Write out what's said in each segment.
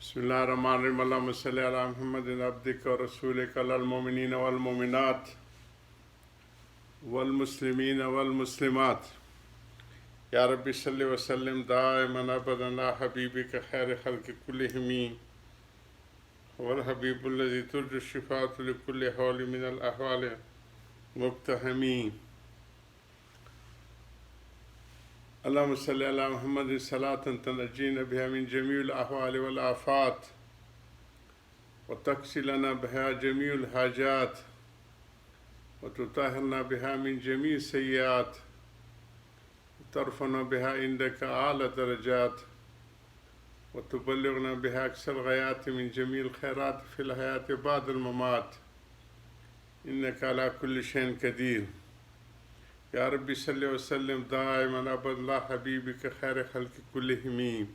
بسم الله الرحمن الرحيم اللهم صل على محمد عبدك ورسولك على المؤمنين والمؤمنات والمسلمين والمسلمات يا رب صل وسلم دائما ابدا على حبيبك خير خلق كلهم هو الحبيب الذي ترجو الشفاعة لكل حول من الأحوال مقتحمين. اللهم صل على محمد صلاة تنجينا بها من جميع الأحوال والآفات وتقضي لنا بها جميع الحاجات وتطهرنا بها من جميع السيئات وترفعنا بها عندك أعلى درجات وتبلغنا بها أقصى الغايات من جميع الخيرات في الحياة بعد الممات إنك على كل شيء قدير. يا رب صل وسلم دائما أبدا على حبيبك خير خلق كلهم.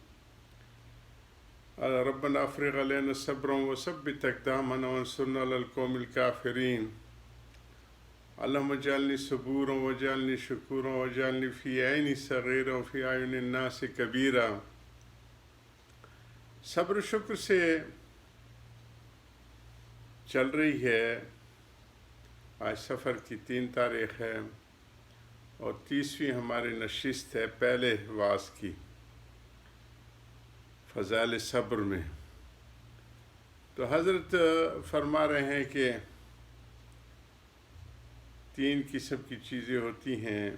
ربنا أفرغ علينا صبرا وثبت أقدامنا وانصرنا على القوم الكافرين. اللهم اجعلني صبورا واجعلني شكورا واجعلني في عيني صغيرا وفي أعين الناس كبيرا. صبر و شکر سے چل رہی ہے. آج سفر کی 3 تاریخ ہے اور 30ویں ہماری نشست ہے پہلے واعظ کی فضائل صبر میں. تو حضرت فرما رہے ہیں کہ 3 قسم کی چیزیں ہوتی ہیں.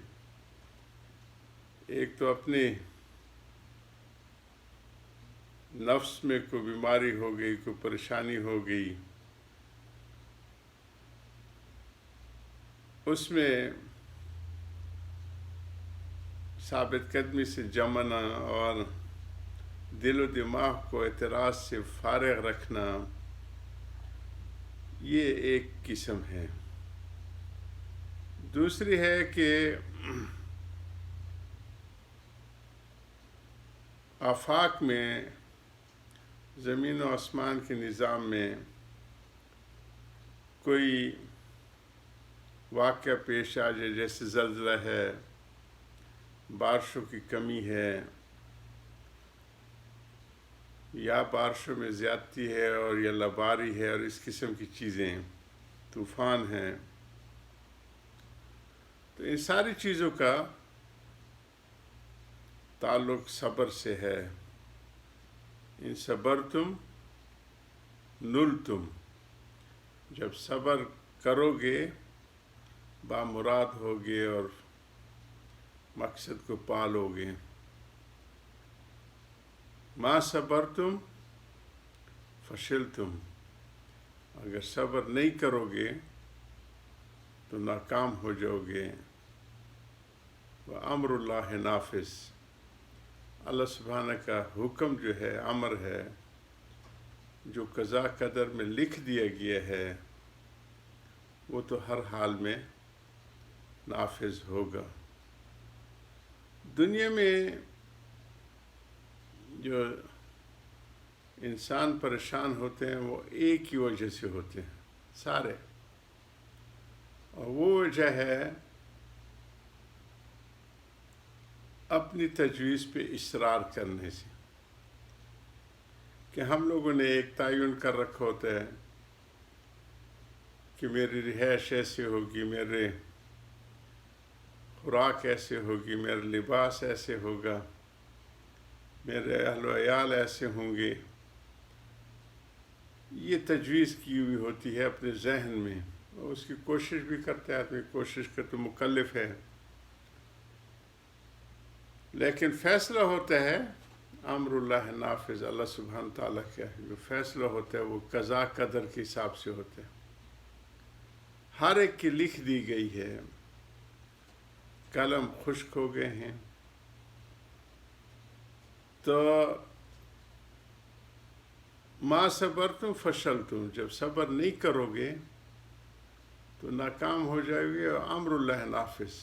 ایک تو اپنے نفس میں کوئی بیماری ہو گئی، کوئی پریشانی ہو گئی، اس میں ثابت قدمی سے جمنا اور دل و دماغ کو اعتراض سے فارغ رکھنا، یہ ایک قسم ہے. دوسری ہے کہ آفاق میں، زمین و آسمان کے نظام میں کوئی واقعہ پیش آ جائے، جیسے زلزلہ ہے، بارشوں کی کمی ہے، یا بارشوں میں زیادتی ہے اور یا لباری ہے اور اس قسم کی چیزیں، طوفان ہیں. تو ان ساری چیزوں کا تعلق صبر سے ہے. ان صبرتم نلتم، جب صبر کرو گے بامراد ہوگے اور مقصد کو پالو گے. ما صبرتم فشلتم، اگر صبر نہیں کرو گے تو ناکام ہو جاؤ گے. وَأَمْرُ اللَّهِ نافذ، اللہ سبحانہ کا حکم جو ہے، امر ہے، جو قضاء قدر میں لکھ دیا گیا ہے، وہ تو ہر حال میں نافذ ہوگا. دنیا میں جو انسان پریشان ہوتے ہیں وہ ایک ہی وجہ سے ہوتے ہیں سارے، اور وہ وجہ ہے اپنی تجویز پہ اصرار کرنے سے. کہ ہم لوگوں نے ایک تعین کر رکھا ہوتا ہے کہ میری رہائش ایسے ہوگی، میرے خوراک ایسے ہوگی، میرا لباس ایسے ہوگا، میرے اہل و عیال ایسے ہوں گے. یہ تجویز کی ہوئی ہوتی ہے اپنے ذہن میں، اور اس کی کوشش بھی کرتا ہے آدمی. کوشش کا تو مکلف ہے، لیکن فیصلہ ہوتا ہے امر اللہ نافذ. اللہ سبحانہ تعالیٰ کا جو فیصلہ ہوتا ہے وہ قضاء قدر کے حساب سے ہوتا ہے. ہر ایک کی لکھ دی گئی ہے، قلم خشک ہو گئے ہیں. تو ما صبرتم فشلتم، جب صبر نہیں کرو گے تو ناکام ہو جائے گے. اور امر اللہ نافذ،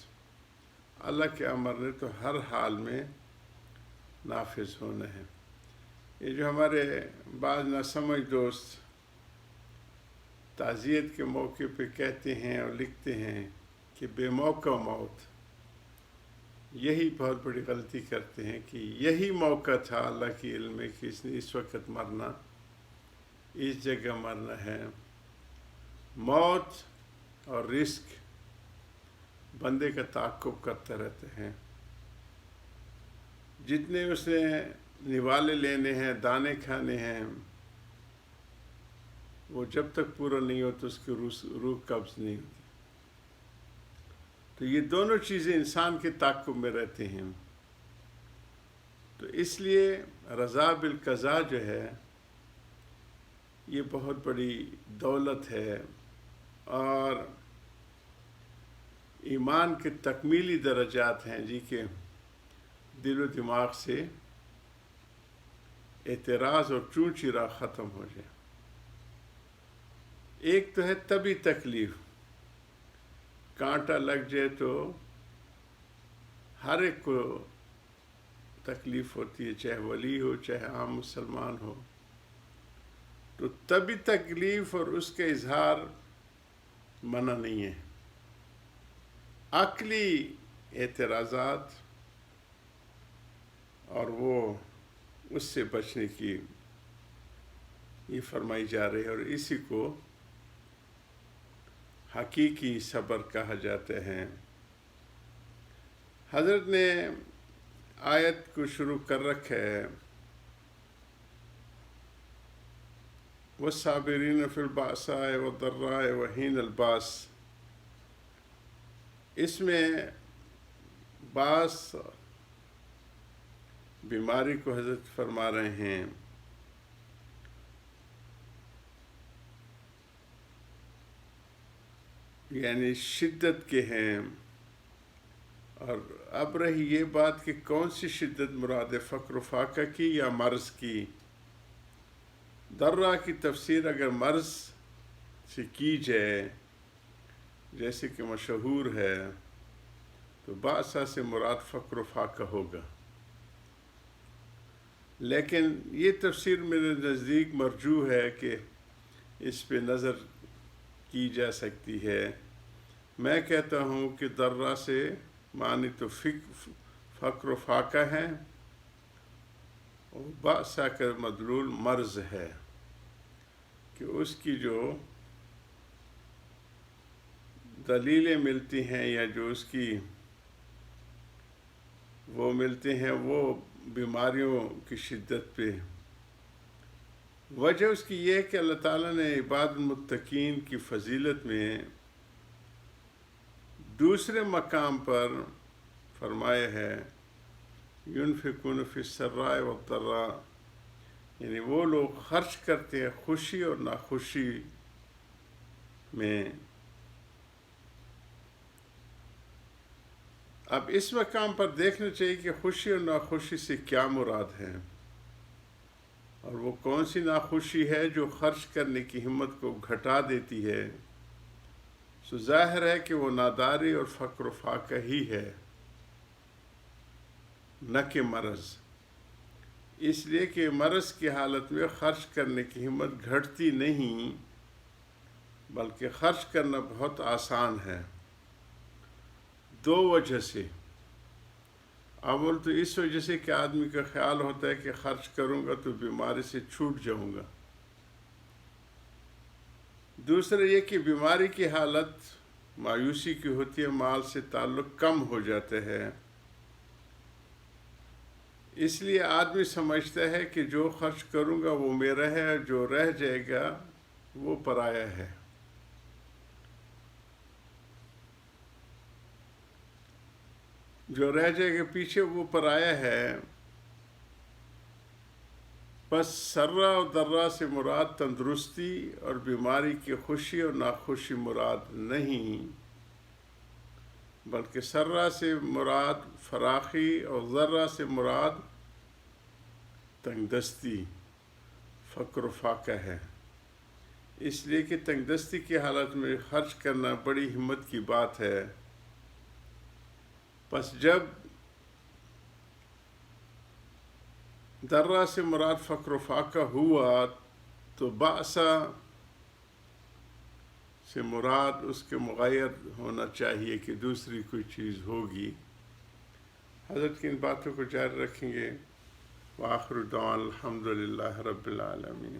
اللہ کے امر نے تو ہر حال میں نافذ ہونا ہے. یہ جو ہمارے بعض ناسمجھ دوست تعزیت کے موقع پہ کہتے ہیں اور لکھتے ہیں کہ بے موقع موت، یہی بہت بڑی غلطی کرتے ہیں کہ یہی موقع تھا اللہ کی علم میں کہ اس نے اس وقت مرنا، اس جگہ مرنا ہے۔ موت اور رزق بندے کا تعاقب کرتے رہتے ہیں، جتنے اس نے نوالے لینے ہیں، دانے کھانے ہیں، وہ جب تک پورا نہیں ہوتا اس کی روح قبض نہیں ہوتی۔ تو یہ دونوں چیزیں انسان کے تعاقب میں رہتے ہیں۔ تو اس لیے رضا بالقضاء جو ہے یہ بہت بڑی دولت ہے، اور ایمان کے تکمیلی درجات ہیں جی کہ دل و دماغ سے اعتراض اور چون چرا ختم ہو جائے۔ ایک تو ہے طبی تکلیف، کانٹا لگ جائے تو ہر ایک کو تکلیف ہوتی ہے، چاہے ولی ہو چاہے عام مسلمان ہو۔ تو طبی تکلیف اور اس کا اظہار منع نہیں ہے۔ عقلی اعتراضات اور وہ اس سے بچنے کی یہ فرمائی جا رہی ہے، اور اسی کو حقیقی صبر کہا جاتے ہیں۔ حضرت نے آیت کو شروع کر رکھا ہے، وَالصَّابِرِينَ فِي الْبَأْسَاءِ وَالضَّرَّاءِ وَحِينَ الْبَأْسِ۔ اس میں باس بیماری کو حضرت فرما رہے ہیں، یعنی شدت کے ہیں۔ اور اب رہی یہ بات کہ کون سی شدت مراد ہے، فقر و فاقہ کی یا مرض کی؟ درہ کی تفسیر اگر مرض سے کی جائے جیسے کہ مشہور ہے تو باسا سے مراد فقر و فاقہ ہوگا، لیکن یہ تفسیر میرے نزدیک مرجوح ہے کہ اس پہ نظر کی جا سکتی ہے۔ میں کہتا ہوں کہ درہ سے معنی تو فقر و فاقہ ہے، اور باسا کا مدلول مرض ہے کہ اس کی جو دلیلیں ملتی ہیں یا جو اس کی وہ ملتے ہیں وہ بیماریوں کی شدت پہ۔ وجہ اس کی یہ ہے کہ اللہ تعالیٰ نے عباد المتقین کی فضیلت میں دوسرے مقام پر فرمایا ہے ينفقون فی السراء والضراء، یعنی وہ لوگ خرچ کرتے ہیں خوشی اور ناخوشی میں۔ اب اس مقام پر دیکھنا چاہیے کہ خوشی اور ناخوشی سے کیا مراد ہے، اور وہ کون سی ناخوشی ہے جو خرچ کرنے کی ہمت کو گھٹا دیتی ہے۔ سو ظاہر ہے کہ وہ ناداری اور فقر و فاقہ ہی ہے، نہ کہ مرض۔ اس لیے کہ مرض کی حالت میں خرچ کرنے کی ہمت گھٹتی نہیں، بلکہ خرچ کرنا بہت آسان ہے، دو وجہ سے۔ اول تو اس وجہ سے کہ آدمی کا خیال ہوتا ہے کہ خرچ کروں گا تو بیماری سے چھوٹ جاؤں گا۔ دوسرا یہ کہ بیماری کی حالت مایوسی کی ہوتی ہے، مال سے تعلق کم ہو جاتا ہے، اس لیے آدمی سمجھتا ہے کہ جو خرچ کروں گا وہ میرا ہے، اور جو رہ جائے گا وہ پرایا ہے۔ جو رہ جائے گا پیچھے وہ پرایا ہے۔ بس سرہ و درہ سے مراد تندرستی اور بیماری کی خوشی اور ناخوشی مراد نہیں، بلکہ سرہ سے مراد فراخی اور ذرہ سے مراد تنگ دستی، فقر و فاقہ ہے۔ اس لیے کہ تنگ دستی کی حالت میں خرچ کرنا بڑی ہمت کی بات ہے۔ پس جب درہ سے مراد فقر و فاقہ ہوا تو باسا سے مراد اس کے مغیر ہونا چاہیے کہ دوسری کوئی چیز ہوگی، حضرت کی ان باتوں کو جاری رکھیں گے. وآخر دعوانا الحمدللہ رب العالمین.